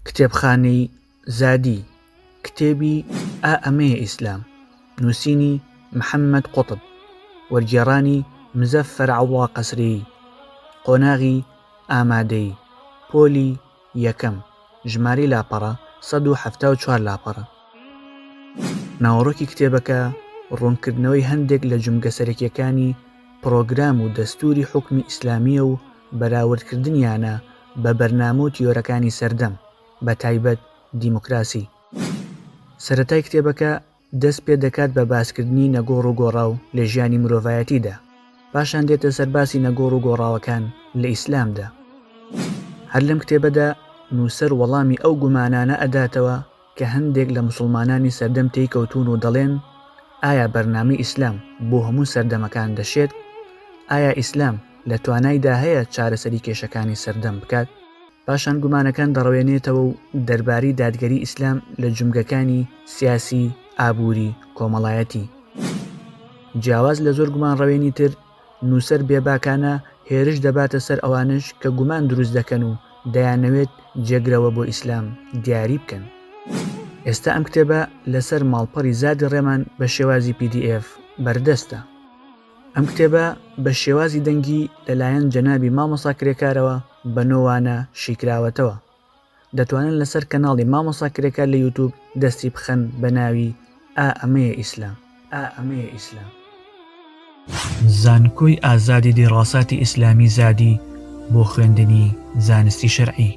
کتێبخانەی زادی کتێبی ئەمەیە ئیسلام نووسینی محەممەد قوتب وەرگێڕانی مزەفەر عەوڵا قەسرێی قۆناغی ئامادەی پۆلی یەکەم ژمارەی لاپەڕە 174 لاپەڕە. ناوەڕۆکی کتێبەکە ڕوونکردنەوەی هەندێک لە جومگە سەرەکیەکانی پرۆگرام و دەستوری حوکمی ئیسلامیە و بەراوردکردنیانە بە بەرنامە و تیۆرەکانی سەردەم بە تایبەت دیموکراسی. سەرەتای کتێبەکە دەست پێ دەکات بە باسکردنی نەگۆڕ و گۆڕاو لە ژیانی مرۆڤایەتیدا، پاشان دێتە سەر باسی نەگۆڕ و گۆڕاوەکان لە ئیسلامدا. هەر لەم کتێبەدا نووسەر وەڵامی ئەو گومانانە ئەداتەوە کە هەندێک لە مسلمانانی سەردەم تێیکەوتون و دەڵێن ئایا بەرنامەی ئیسلام بۆ هەموو سەردەمەکان دەشێت؟ ئایا ئیسلام لە توانایدا هەیە چارەسەری کێشەکانی سەردەم بکات؟ پاشان گومانەکان دەڕەوێنێتەوە و دەربارەی دادگەری ئیسلام لە جومگەکانی سیاسی، ئابووری، کۆمەڵایەتی. جیاواز لە زۆر گومانڕەوێنی تر، نووسەر بێباکانە هێرش دەباتە سەر ئەوانش کە گومان دروست دەکەن و دەیانەوێت جێگرەوە بۆ ئیسلام دیاری بکەن. ئێستا ئەم کتێبە لەسەر ماڵپەڕی زادی ڕێمان بە شێوازی PDF بەردەستە. ئەم کتێبە بە شێوازی دەنگی لەلایەن جەنابی مامۆستا کرێکارەوە بە نۆوانە شیکراوەتەوە. دەتوانن لەسەر کەناڵی مامۆستا کرێکار لە یوتیوب دەستی بخەن بە ناوی ئەمەیە ئیسلام. ئەمەیە ئیسلام. زانکۆی ئازادی دیڕاساتی ئیسلامی زادی بۆ خوێندنی زانستی شەرعی.